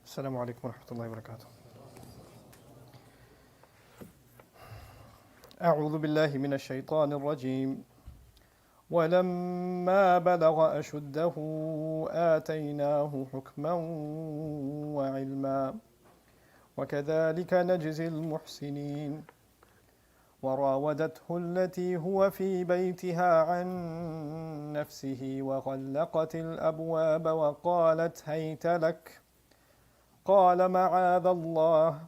السلام عليكم ورحمة الله وبركاته. أعوذ بالله من الشيطان الرجيم. ولما بلغ أشده آتيناه حكما وعلما وكذلك نجزي المحسنين. وراودته التي هو في بيتها عن نفسه وغلقت الأبواب وقالت هيت لك قال معاذ الله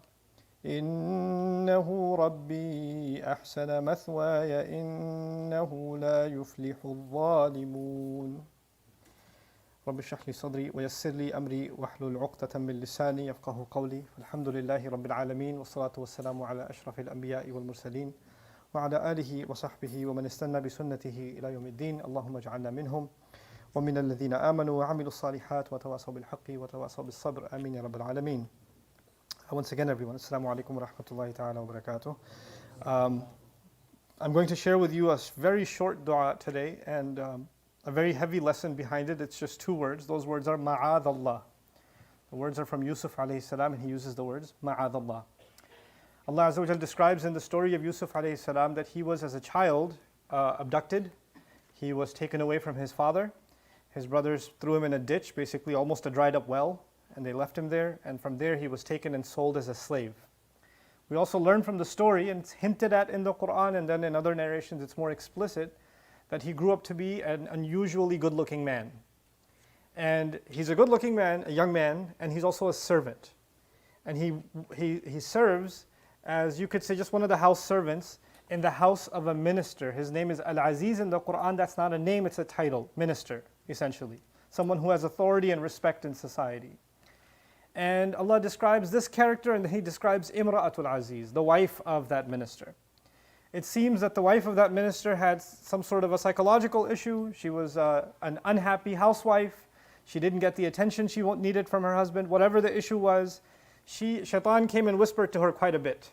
إنه ربي أحسن مثواي إنه لا يفلح الظالمون. رب اشرح لي صدري ويسر لي أمري واحلل عقدة من لساني يفقه قولي. الحمد لله رب العالمين والصلاة والسلام على أشرف الأنبياء والمرسلين وعلى آله وصحبه ومن استنى بسنته إلى يوم الدين. اللهم اجعلنا منهم ومن الذين آمنوا وعملوا الصالحات وتواصوا بالحق وتواصوا بالصبر. آمين يا رب العالمين. Once again, everyone, assalamu alaikum wa rahmatullahi ta'ala wa barakatuh. I'm going to share with you a very short dua today and a very heavy lesson behind it. It's just two words. Those words are Ma'aذ Allah. The words are from Yusuf alayhi salam, and he uses the words Ma'aذ Allah. Allah Azza wa Jal describes in the story of Yusuf alayhi salam that he was, as a child, abducted. He was taken away from his father. His brothers threw him in a ditch, basically almost a dried up well, and they left him there, and from there he was taken and sold as a slave. We also learn from the story, and it's hinted at in the Qur'an, and then in other narrations it's more explicit, that he grew up to be an unusually good-looking man. And he's a good-looking man, a young man, and he's also a servant. And he serves as, you could say, just one of the house servants in the house of a minister. His name is Al-Aziz in the Qur'an. That's not a name, it's a title, minister, essentially. Someone who has authority and respect in society. And Allah describes this character, and He describes Imra'atul Aziz, the wife of that minister. It seems that the wife of that minister had some sort of a psychological issue. She was an unhappy housewife. She didn't get the attention she needed from her husband. Whatever the issue was, Shaitan came and whispered to her quite a bit.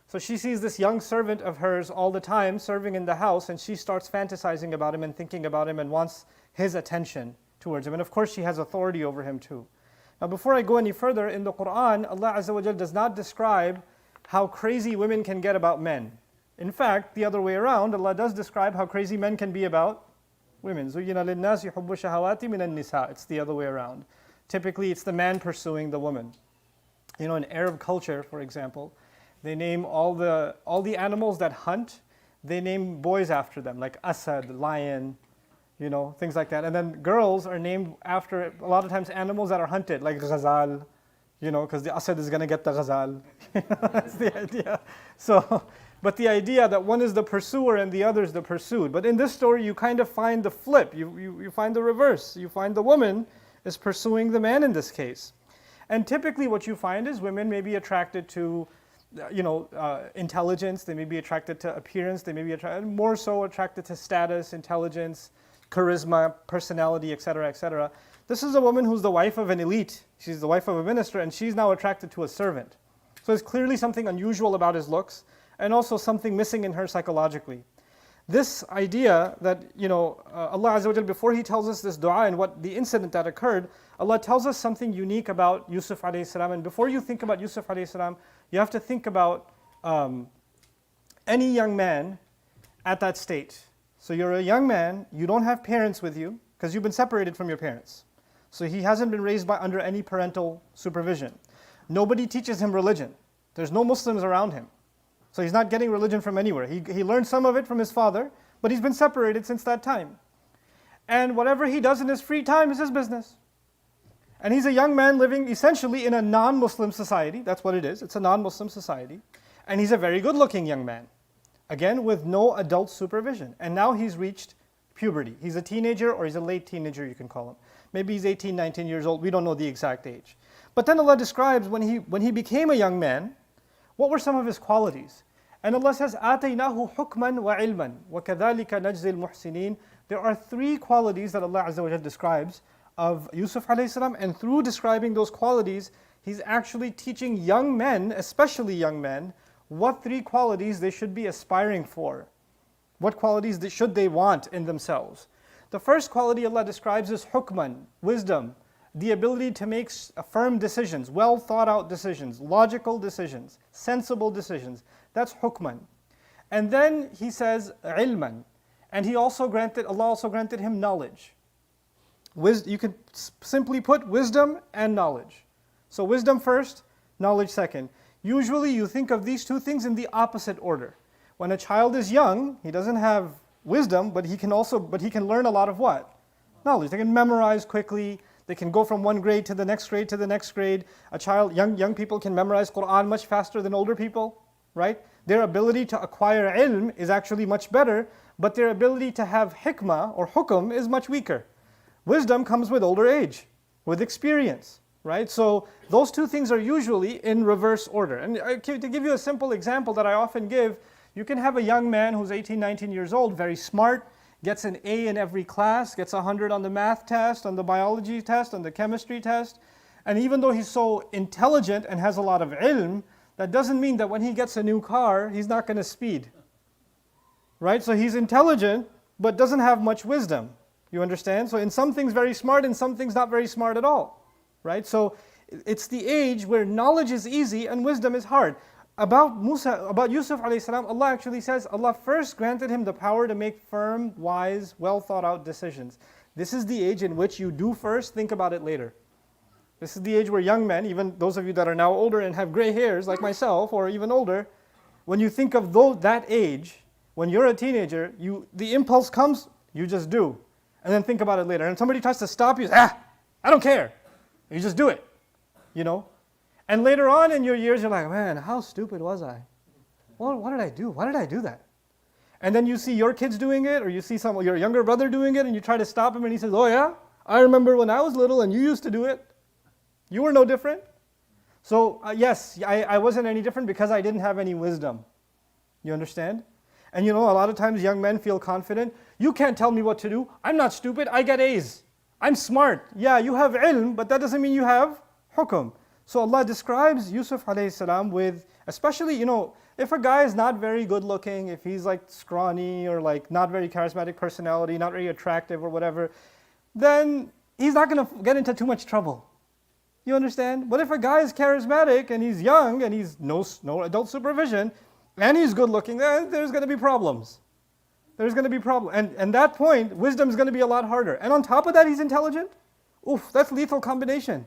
So she sees this young servant of hers all the time serving in the house, and she starts fantasizing about him and thinking about him and wants his attention towards him. And of course she has authority over him too. Now before I go any further, in the Qur'an, Allah Azza wa Jal does not describe how crazy women can get about men. In fact, the other way around, Allah does describe how crazy men can be about women. زُيِّنَ لِلنَّاسِ حُبُّ الشَّهَوَاتِ مِنَ النِّسَاءِ. It's the other way around. Typically it's the man pursuing the woman. You know, in Arab culture, for example, they name all the animals that hunt, they name boys after them, like Asad, lion, you know, things like that. And then girls are named after, a lot of times, animals that are hunted, like ghazal, you know, because the Asad is going to get the ghazal. That's the idea. So, but the idea that one is the pursuer and the other is the pursued. But in this story, you kind of find the flip. You find the reverse. You find the woman is pursuing the man in this case. And typically what you find is women may be attracted to, intelligence. They may be attracted to appearance. They may be more so attracted to status, intelligence, charisma, personality, etc., etc. This is a woman who's the wife of an elite. She's the wife of a minister, and she's now attracted to a servant. So there's clearly something unusual about his looks, and also something missing in her psychologically. This idea that, Allah Azza wa Jal, before He tells us this dua and what the incident that occurred, Allah tells us something unique about Yusuf alayhi salam. And before you think about Yusuf alayhi salam, you have to think about any young man at that state. So you're a young man, you don't have parents with you, because you've been separated from your parents. So he hasn't been raised under any parental supervision. Nobody teaches him religion. There's no Muslims around him. So he's not getting religion from anywhere. He learned some of it from his father, but he's been separated since that time. And whatever he does in his free time is his business. And he's a young man living essentially in a non-Muslim society. That's what it is. It's a non-Muslim society. And he's a very good-looking young man. Again, with no adult supervision. And now he's reached puberty. He's a teenager, or he's a late teenager, you can call him. Maybe he's 18, 19 years old. We don't know the exact age. But then Allah describes when he became a young man, what were some of his qualities? And Allah says, آتَيْنَاهُ حُكْمًا وَعِلْمًا وَكَذَلِكَ نَجْزِي الْمُحْسِنِينَ. There are three qualities that Allah Azza wa Jal describes of Yusuf alayhi salam, and through describing those qualities, He's actually teaching young men, especially young men, what three qualities they should be aspiring for. What qualities should they want in themselves? The first quality Allah describes is hukman, wisdom, the ability to make firm decisions, well thought out decisions, logical decisions, sensible decisions. That's hukman. And then he says ilman. And Allah also granted him knowledge. You can simply put wisdom and knowledge. So wisdom first, knowledge second. Usually you think of these two things in the opposite order. When a child is young, he doesn't have wisdom, but he can learn a lot of what? Knowledge. They can memorize quickly. They can go from one grade to the next grade to the next grade. Young people can memorize Qur'an much faster than older people, right? Their ability to acquire ilm is actually much better, but their ability to have hikmah or hukum is much weaker. Wisdom comes with older age, with experience, right? So those two things are usually in reverse order. And to give you a simple example that I often give, you can have a young man who's 18, 19 years old, very smart, gets an A in every class, gets 100 on the math test, on the biology test, on the chemistry test. And even though he's so intelligent and has a lot of ilm, that doesn't mean that when he gets a new car, he's not going to speed. Right? So he's intelligent, but doesn't have much wisdom. You understand? So in some things very smart, in some things not very smart at all. Right? So it's the age where knowledge is easy and wisdom is hard. About Yusuf alayhi salam, Allah actually says, Allah first granted him the power to make firm, wise, well thought out decisions. This is the age in which you do first, think about it later. This is the age where young men, even those of you that are now older and have gray hairs like myself, or even older, when you think of that age, when you're a teenager, the impulse comes, you just do. And then think about it later. And somebody tries to stop you, I don't care. You just do it, you know. And later on in your years, you're like, man, how stupid was I? What did I do? Why did I do that? And then you see your kids doing it, or you see your younger brother doing it, and you try to stop him, and he says, oh yeah, I remember when I was little and you used to do it. You were no different. So yes, I wasn't any different because I didn't have any wisdom. You understand? And you know, a lot of times young men feel confident. You can't tell me what to do. I'm not stupid. I get A's. I'm smart. Yeah, you have ilm, but that doesn't mean you have hukum. So Allah describes Yusuf alayhi salam with, especially, you know, if a guy is not very good looking, if he's like scrawny or like not very charismatic personality, not very attractive or whatever, then he's not going to get into too much trouble. You understand? But if a guy is charismatic and he's young and he's no adult supervision and he's good looking, then there's going to be problems. There's going to be problems. And at that point, wisdom is going to be a lot harder. And on top of that, he's intelligent. Oof, that's lethal combination.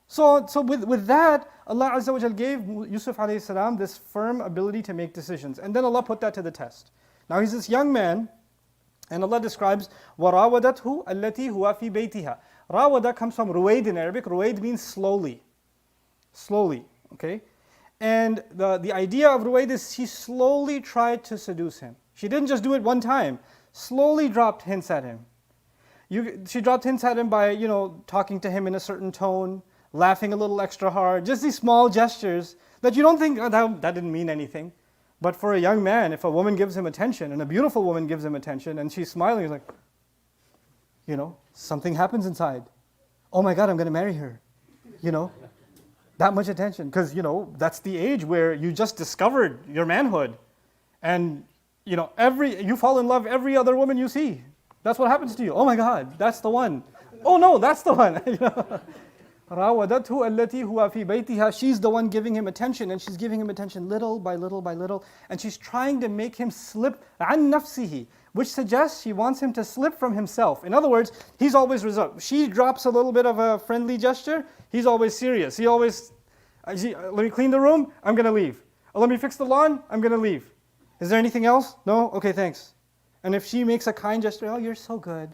So with that, Allah Azza wa Jal gave Yusuf alayhi salam this firm ability to make decisions. And then Allah put that to the test. Now he's this young man, and Allah describes, وَرَاوَدَتْهُ الَّتِي هُوَ فِي بَيْتِهَا. Rawada comes from ruwaid in Arabic. Ruwaid means slowly. Slowly, okay? And the idea of ruwaid is she slowly tried to seduce him. She didn't just do it one time. Slowly dropped hints at him. She dropped hints at him by, you know, talking to him in a certain tone, laughing a little extra hard, just these small gestures that you don't think, oh, that didn't mean anything. But for a young man, if a woman gives him attention, and a beautiful woman gives him attention, and she's smiling, he's like, you know, something happens inside. Oh my God, I'm going to marry her. You know, that much attention. Because, you know, that's the age where you just discovered your manhood. And, you know, you fall in love every other woman you see. That's what happens to you. Oh my God, that's the one. Oh no, that's the one. You know? راودته التي هو في بيتها. She's the one giving him attention, and she's giving him attention little by little by little, and she's trying to make him slip عن نفسه, which suggests she wants him to slip from himself. In other words, he's always reserved. She drops a little bit of a friendly gesture, he's always serious. He always, let me clean the room, I'm going to leave. Let me fix the lawn, I'm going to leave. Is there anything else? No? Okay, thanks. And if she makes a kind gesture, oh, you're so good.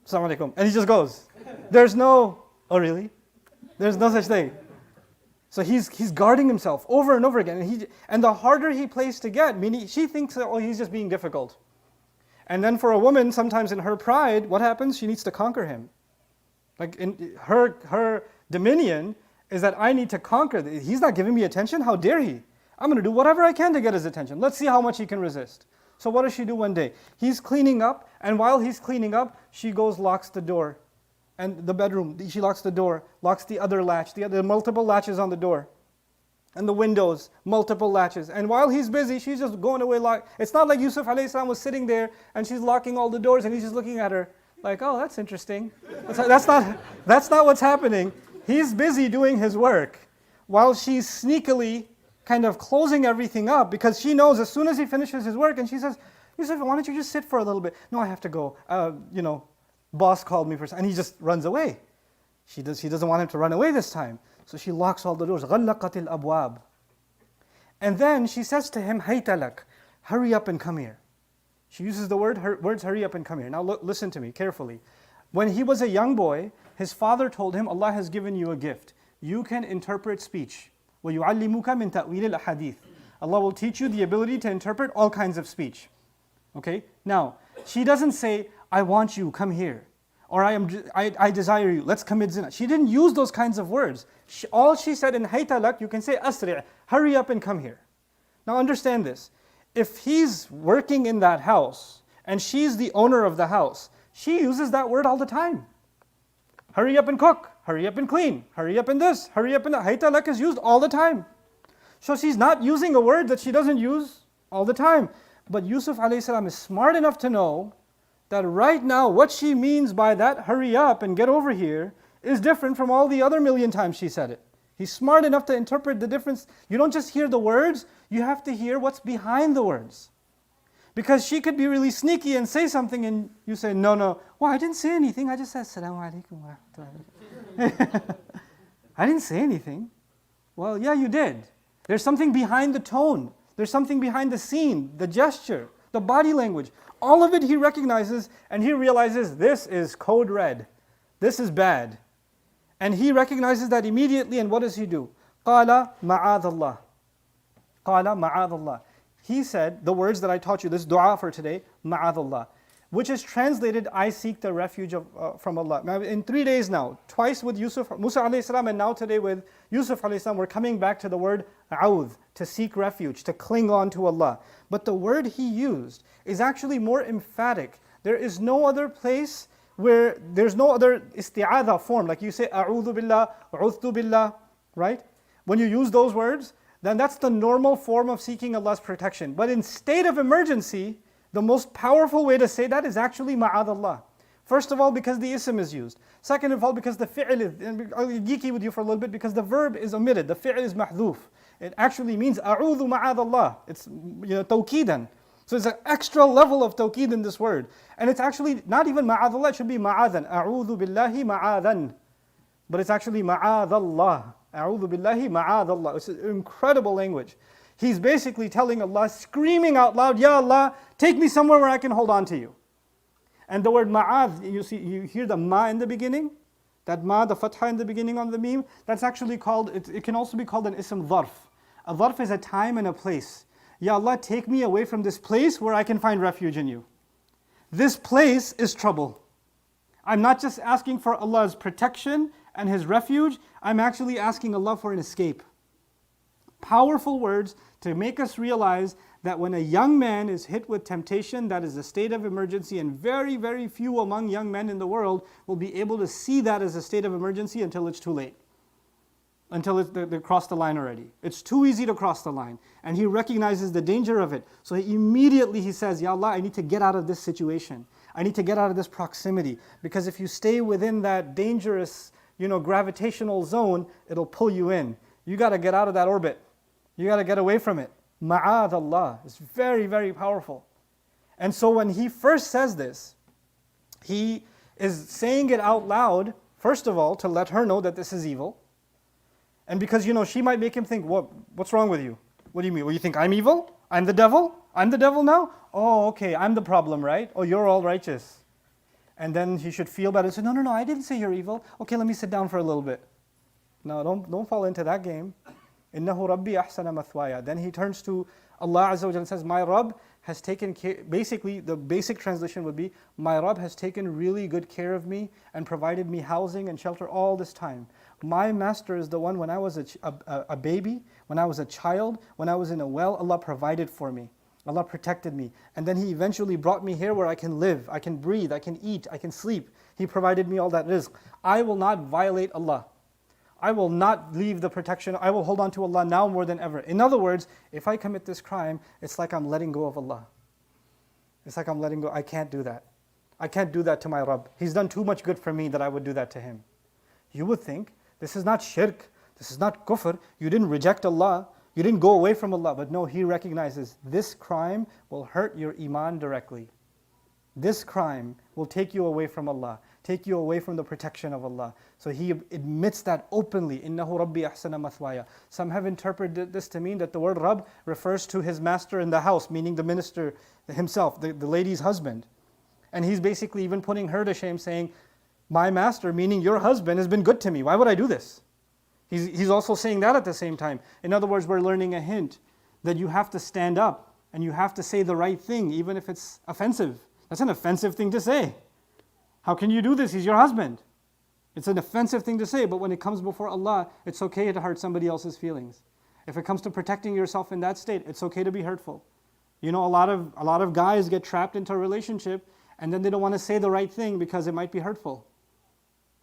Assalamu alaikum. And he just goes. There's no, oh really? There's no such thing. So he's guarding himself over and over again. And the harder he plays to get, meaning she thinks that, oh, he's just being difficult. And then for a woman, sometimes in her pride, what happens? She needs to conquer him. Like in her dominion is that I need to conquer. He's not giving me attention. How dare he? I'm going to do whatever I can to get his attention. Let's see how much he can resist. So what does she do one day? He's cleaning up, and while he's cleaning up, she goes, locks the door. And the bedroom, she locks the door, locks the other latch, the other multiple latches on the door. And the windows, multiple latches. And while he's busy, she's just going away. It's not like Yusuf alayhi salam was sitting there and she's locking all the doors and he's just looking at her. Like, oh, that's interesting. That's not what's happening. He's busy doing his work while she's sneakily kind of closing everything up because she knows as soon as he finishes his work and she says, Yusuf, why don't you just sit for a little bit? No, I have to go. Boss called me for something. And he just runs away. She doesn't want him to run away this time. So she locks all the doors. غَلَّقَتِ الْأَبْوَابِ. And then she says to him, هَيْتَ لَكَ, hurry up and come here. She uses the words hurry up and come here. Now listen to me carefully. When he was a young boy, his father told him, Allah has given you a gift. You can interpret speech. وَيُعَلِّمُكَ مِن تَأْوِيلِ الْأَحَادِيثِ. Allah will teach you the ability to interpret all kinds of speech. Okay? Now, she doesn't say, I want you, come here. Or I desire you, let's commit zina. She didn't use those kinds of words. All she said in hayta lak, you can say asri', hurry up and come here. Now understand this. If he's working in that house and she's the owner of the house, she uses that word all the time. Hurry up and cook, hurry up and clean, hurry up and this, hurry up and that. Hayta lak is used all the time. So she's not using a word that she doesn't use all the time. But Yusuf alayhi salam is smart enough to know that right now what she means by that hurry up and get over here is different from all the other million times she said it. He's smart enough to interpret the difference. You don't just hear the words, you have to hear what's behind the words. Because she could be really sneaky and say something and you say, no, well, I didn't say anything, I just said, Assalamu alaikum wa rahmatullahi. I didn't say anything. Well, yeah, you did. There's something behind the tone. There's something behind the scene, the gesture, the body language. All of it he recognizes and he realizes this is code red. This is bad. And he recognizes that immediately and what does he do? قَالَ مَعَاذَ اللَّهِ. قَالَ مَعَاذَ اللَّهِ. He said the words that I taught you, this dua for today, مَعَاذَ اللَّهِ, which is translated, I seek the refuge from Allah. Now, in 3 days now, twice with Musa alayhi salam and now today with Yusuf alayhi salam, we're coming back to the word a'udh, to seek refuge, to cling on to Allah. But the word he used is actually more emphatic. There is no other place where there's no other isti'adha form. Like you say, a'udhu billah, a'udhu billah, right? When you use those words, then that's the normal form of seeking Allah's protection. But in state of emergency, the most powerful way to say that is actually ma'adh Allah. First of all, because the ism is used. Second of all, because the fi'l is, and I'll be geeky with you for a little bit, because the verb is omitted, the fi'l is mahdhuf. It actually means a'udhu ma'adh Allah. It's tawkeedan. So it's an extra level of tawkeed in this word. And it's actually not even ma'adh Allah, it should be ma'adhan. A'udhu billahi ma'adhan. But it's actually ma'adh Allah. A'udhu billahi ma'adh Allah. It's an incredible language. He's basically telling Allah, screaming out loud, Ya Allah, take me somewhere where I can hold on to you. And the word ma'adh, you hear the ma in the beginning? That ma, the fatha in the beginning on the meme, that's actually called, it can also be called an ism dharf. A dharf is a time and a place. Ya Allah, take me away from this place where I can find refuge in you. This place is trouble. I'm not just asking for Allah's protection and His refuge, I'm actually asking Allah for an escape. Powerful words to make us realize that when a young man is hit with temptation, that is a state of emergency, and very, very few among young men in the world will be able to see that as a state of emergency until it's too late. Until they cross the line already. It's too easy to cross the line. And he recognizes the danger of it. So immediately he says, Ya Allah, I need to get out of this situation. I need to get out of this proximity. Because if you stay within that dangerous, gravitational zone, it'll pull you in. You got to get out of that orbit. You got to get away from it. Ma'adh Allah. It's very, very powerful. And so when he first says this, he is saying it out loud, first of all, to let her know that this is evil. And because, she might make him think, what's wrong with you? What do you mean? Well, you think I'm evil? I'm the devil? I'm the devil now? Oh, okay, I'm the problem, right? Oh, you're all righteous. And then he should feel better and say, no, I didn't say you're evil. Okay, let me sit down for a little bit. No, don't fall into that game. إِنَّهُ رَبِّي أَحْسَنَ مَثْوَايَ. Then he turns to Allah Azza wa Jalla and says, my Rabb has taken care, basically the basic translation would be, my Rabb has taken really good care of me and provided me housing and shelter all this time. My master is the one, when I was a baby, when I was a child, when I was in a well, Allah provided for me. Allah protected me. And then He eventually brought me here where I can live, I can breathe, I can eat, I can sleep. He provided me all that rizq. I will not violate Allah. I will not leave the protection. I will hold on to Allah now more than ever. In other words, if I commit this crime, it's like I'm letting go of Allah. It's like I'm letting go. I can't do that. I can't do that to my Rabb. He's done too much good for me that I would do that to him. You would think, this is not shirk, this is not kufr, you didn't reject Allah, you didn't go away from Allah. But no, he recognizes this crime will hurt your iman directly. This crime will take you away from Allah, take you away from the protection of Allah. So he admits that openly. إِنَّهُ رَبِّي أَحْسَنَ مَثْوَايَ. Some have interpreted this to mean that the word Rabb refers to his master in the house, meaning the minister himself, the lady's husband. And he's basically even putting her to shame, saying, my master, meaning your husband, has been good to me. Why would I do this? He's also saying that at the same time. In other words, we're learning a hint that you have to stand up and you have to say the right thing, even if it's offensive. That's an offensive thing to say. How can you do this? He's your husband. It's an offensive thing to say, but when it comes before Allah, it's okay to hurt somebody else's feelings. If it comes to protecting yourself in that state, it's okay to be hurtful. You know, a lot of guys get trapped into a relationship and then they don't want to say the right thing because it might be hurtful.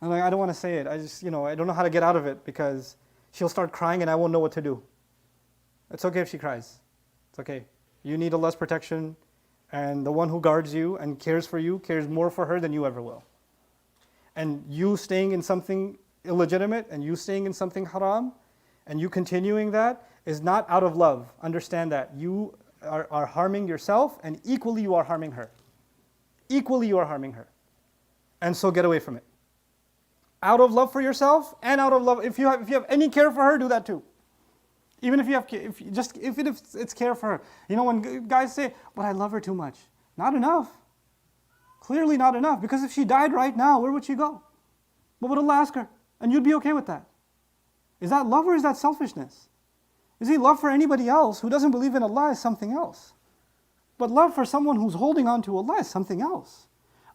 I'm like, I don't want to say it. I don't know how to get out of it because she'll start crying and I won't know what to do. It's okay if she cries. It's okay. You need Allah's protection, and the one who guards you and cares for you cares more for her than you ever will. And you staying in something illegitimate and you staying in something haram and you continuing that is not out of love. Understand that. You are harming yourself and equally you are harming her. Equally you are harming her. And so get away from it. Out of love for yourself and out of love, if you have any care for her, do that too. Even if it's care for her. You know, when guys say, but I love her too much. Not enough. Clearly not enough. Because if she died right now, where would she go? What would Allah ask her? And you'd be okay with that. Is that love or is that selfishness? You see, love for anybody else who doesn't believe in Allah is something else. But love for someone who's holding on to Allah is something else.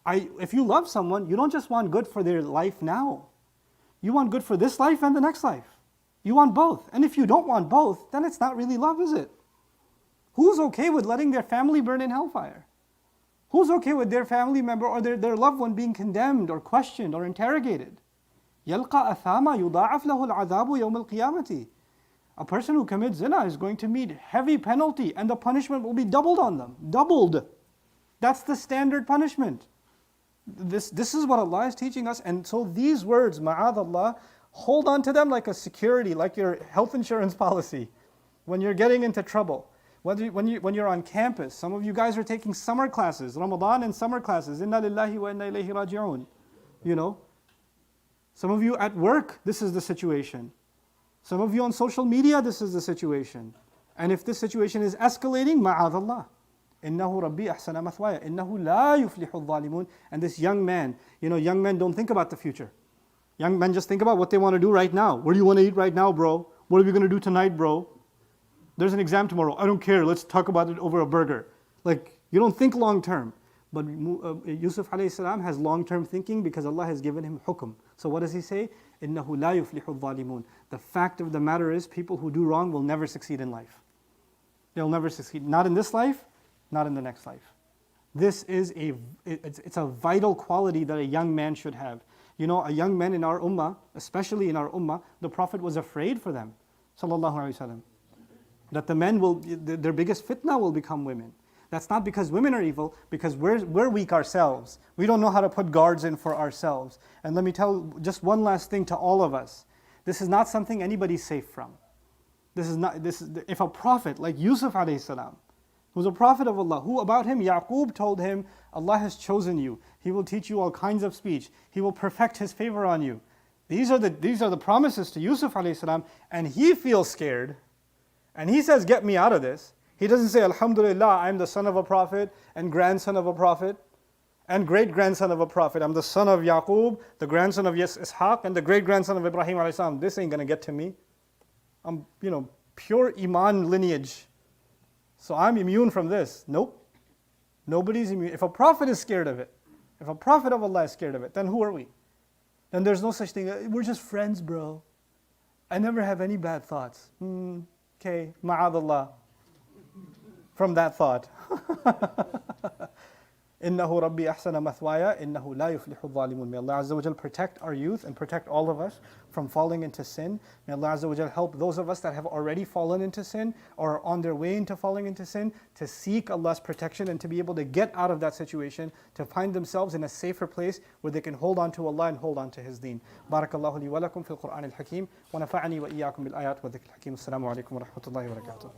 If you love someone, you don't just want good for their life now. You want good for this life and the next life. You want both. And if you don't want both, then it's not really love, is it? Who's okay with letting their family burn in hellfire? Who's okay with their family member or their loved one being condemned or questioned or interrogated? يَلْقَى أَثَامًا يُضَاعَفْ لَهُ الْعَذَابُ يَوْمَ الْقِيَامَةِ. A person who commits zina is going to meet heavy penalty and the punishment will be doubled on them. Doubled. That's the standard punishment. This is what Allah is teaching us, and so these words, ma'adh Allah, hold on to them like a security, like your health insurance policy. When you're getting into trouble, when you're on campus, some of you guys are taking summer classes, Ramadan and summer classes, inna lillahi wa inna ilayhi raji'un. You know, some of you at work, this is the situation. Some of you on social media, this is the situation. And if this situation is escalating, ma'adh Allah. إِنَّهُ رَبِّي أَحْسَنَ مَثْوَايَ إِنَّهُ لَا يُفْلِحُ الظَّالِمُونَ. And this young man, you know, young men don't think about the future. Young men just think about what they want to do right now. What do you want to eat right now, bro? What are we going to do tonight, bro? There's an exam tomorrow. I don't care. Let's talk about it over a burger. Like, you don't think long term. But Yusuf alayhi salam has long term thinking because Allah has given him hukum. So what does he say? إِنَّهُ لَا يُفْلِحُ الظَّالِمُونَ. The fact of the matter is, people who do wrong will never succeed in life. They'll never succeed. Not in this life, not in the next life. This is it's a vital quality that a young man should have. You know, a young man in our ummah, especially in our ummah, the Prophet was afraid for them, sallallahu alaihi wasallam, that the men their biggest fitna will become women. That's not because women are evil, because we're weak ourselves. We don't know how to put guards in for ourselves. And let me tell just one last thing to all of us. This is not something anybody's safe from. If a prophet like Yusuf alayhi salam, who's a prophet of Allah, who about him Yaqub told him, Allah has chosen you. He will teach you all kinds of speech. He will perfect His favor on you. These are the promises to Yusuf alayhi salam, and he feels scared. And he says, get me out of this. He doesn't say, Alhamdulillah, I'm the son of a prophet and grandson of a prophet and great-grandson of a prophet. I'm the son of Yaqub, the grandson of Ishaq, and the great-grandson of Ibrahim alayhi salam. This ain't going to get to me. I'm, pure Iman lineage. So I'm immune from this. Nope. Nobody's immune. If a prophet is scared of it, if a prophet of Allah is scared of it, then who are we? Then there's no such thing. We're just friends, bro. I never have any bad thoughts. Okay, ma'adh Allah. From that thought. إنه ربي أحسن مثواي إنه لا يفلح الظالمون. May Allah Azza wa Jal protect our youth and protect all of us from falling into sin. May Allah Azza wa Jal help those of us that have already fallen into sin or are on their way into falling into sin to seek Allah's protection and to be able to get out of that situation, to find themselves in a safer place where they can hold on to Allah and hold on to His deen. Barakallahu li wa lakum fil Qur'an al-Hakim wa nafa'ani wa iyyakum bil ayat wa dhikr al-hakim. Assalamu alaikum wa rahmatullahi wa barakatuh.